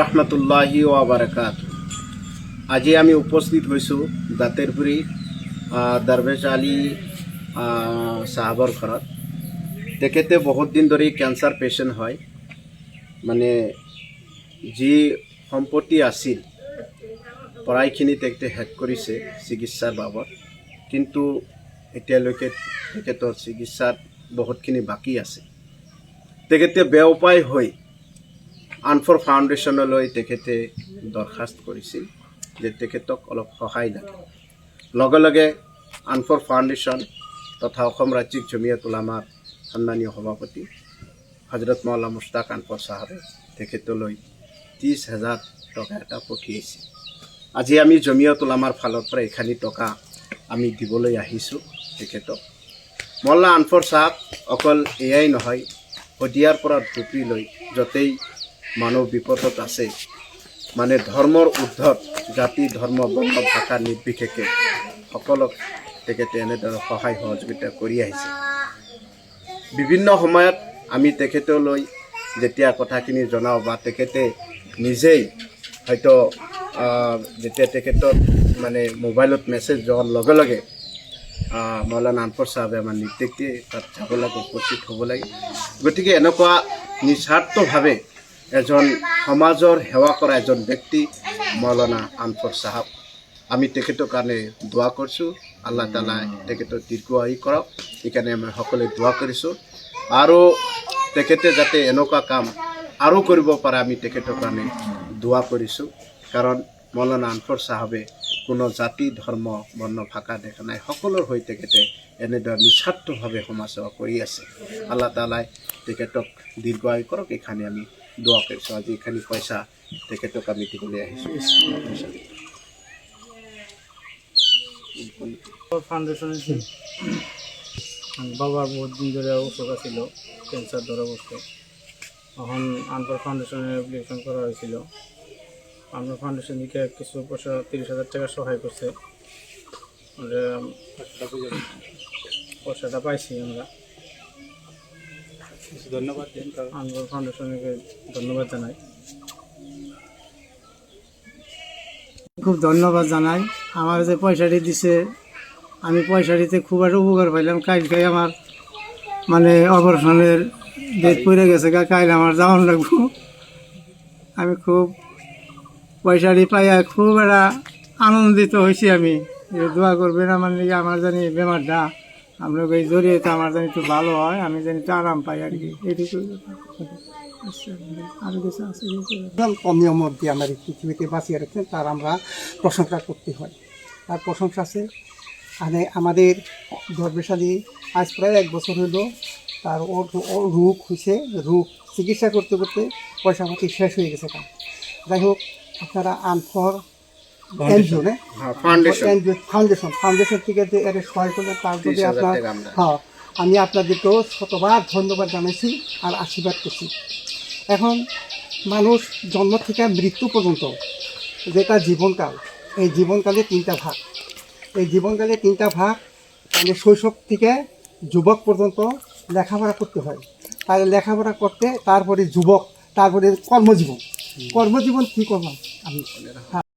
রহমতুল্লাহি ওয়া বারাকাতুহু। আজি আমি উপস্থিত হয়েছোঁ দাঁতেরপুরি দরবেশ আলী সাহাবর ঘৰত। তেখেতে বহুত দিন ধৰি কেঞ্চাৰ পেচেণ্ট হয়, মানে যি সম্পত্তি আছিল প্ৰায়খিনি তেখেতে শেষ কৰিছে চিকিৎসাৰ বাবদ, কিন্তু এতিয়ালৈকে তেখেতৰ চিকিৎসাত বহুতখিনি বাকী আছে। তেখেতে বেউপায় হৈ আনফৰ ফাউণ্ডেশ্যনলৈ তেখেতে দৰখাস্ত কৰিছিল যে তেখেতক অলপ সহায় লাগে। লগে লগে আনফৰ ফাউণ্ডেশ্যন তথা অসম ৰাজ্যিক জমিয়ত উলামাৰ সন্মানীয় সভাপতি হজরত মৌলা মুস্তাক আনফৰ চাহাবে তেখেতলৈ 30,000 টকা এটা পঠিয়াইছে। আজি আমি জমিয়ত উলামাৰ ফালৰ পৰা এইখিনি টকা আমি দিবলৈ আহিছোঁ তেখেতক। মৌলা আনফৰ চাহাব অকল এয়াই নহয়, শদিয়াৰ পৰা ধুবুৰীলৈ য'তেই মানুহ বিপদত আছে, মানে ধৰ্মৰ ঊৰ্ধত জাতি ধৰ্ম বৰ্ণ ভাষা নিৰ্বিশেষে সকলক তেখেতে এনেদৰে সহায় সহযোগিতা কৰি আহিছে। বিভিন্ন সময়ত আমি তেখেতলৈ যেতিয়া কথাখিনি জনাওঁ বা তেখেতে নিজেই হয়তো যেতিয়া তেখেতৰ মানে মোবাইলত মেছেজ যোৱাৰ লগে লগে মৌলানা আনফৰ চাহাবে আমাৰ নিৰ্দেশ দিয়ে তাত যাব লাগে, উপস্থিত হ'ব লাগে। গতিকে এনেকুৱা নিস্বাৰ্থভাৱে এজন সমাজৰ সেৱা কৰা এজন ব্যক্তি মৌলানা আনফৰ চাহাব। আমি তেখেতৰ কাৰণে দোৱা কৰিছোঁ, আল্লাহ তাআলাই তেখেতৰ দীৰ্ঘায়ু কৰক, সেইকাৰণে আমি সকলোৱে দোৱা কৰিছোঁ। আৰু তেখেতে যাতে এনেকুৱা কাম আৰু কৰিব পাৰে আমি তেখেতৰ কাৰণে দোৱা কৰিছোঁ। কাৰণ মৌলানা আনফৰ চাহাবে কোনো জাতি ধৰ্ম বৰ্ণ ভাষা দেখা নাই, সকলোৰ হৈ তেখেতে এনেদৰে নিস্বাৰ্থভাৱে সমাজ সেৱা কৰি আছে। আল্লাহ তাআলাই তেখেতক দীৰ্ঘায়ু কৰক, এইখানে আমি দোয়া কৰিছোঁ। আজি এইখানি পইচা তেখেতক আমি দিবলৈ আহিছোঁ। ফাউন্ডেশন বাবার বহুত দিন ধরে অসুখ ছিল, ক্যান্সার ধরা বসতো। এখন আনফর ফাউন্ডেশনে অ্যাপ্লিকেশন করা হয়েছিল। আনফর ফাউন্ডেশন থেকে কিছু পয়সা 30,000 টাকা সহায় করছে, পয়সাটা পাইছি আমরা। ধন্যবাদ আনফর ফাউন্ডেশনকে ধন্যবাদ জানাই। খুব ধন্যবাদ জানাই। আমার যে পয়সাটি দিছে, আমি পয়সাটিতে খুব একটা উপকার পাইলাম। কালকে আমার মানে অপারেশনের ডেট পড়ে গেছে, কাল আমার যাওয়ান লাগবো। আমি খুব পয়সাটি পাইয়া খুব একটা আনন্দিত হয়েছি। আমি দোয়া করবেন আমার নিয়ে, আমার জানি বেমারটা আমরা এই জড়িয়েতে আমার জানি একটু ভালো হয়, আমি জানি একটু আরাম পাই আর কি, এইটুকু। আরও কিছু আছে কমীয় মধ্যে আমরা এই পৃথিবীতে বাঁচিয়ে রাখছেন, তার আমরা প্রশংসা করতে হয়। তার প্রশংসা আছে। মানে আমাদের দরবেশ আলী আজ প্রায় 1 বছর হলো তার ওর রোগ হয়েছে, রোগ চিকিৎসা করতে করতে পয়সা পাতি শেষ হয়ে গেছে তার। যাই হোক, আপনারা আনফর ফাউন্ডেশন থেকে যে এর সহায় করলেন, তার যদি আপনার আমি আপনাদেরকেও শতবার ধন্যবাদ জানাইছি আর আশীর্বাদ করছি। এখন মানুষ জন্ম থেকে মৃত্যু পর্যন্ত যেটা জীবনকাল, এই জীবনকালে 3টা ভাগ। এই জীবনকালে 3টা ভাগ, মানে শৈশব থেকে যুবক পর্যন্ত লেখাপড়া করতে হয়। তাহলে লেখাপড়া করতে, তারপরে যুবক, তারপরে কর্মজীবন। কর্মজীবন কী করলাম আমি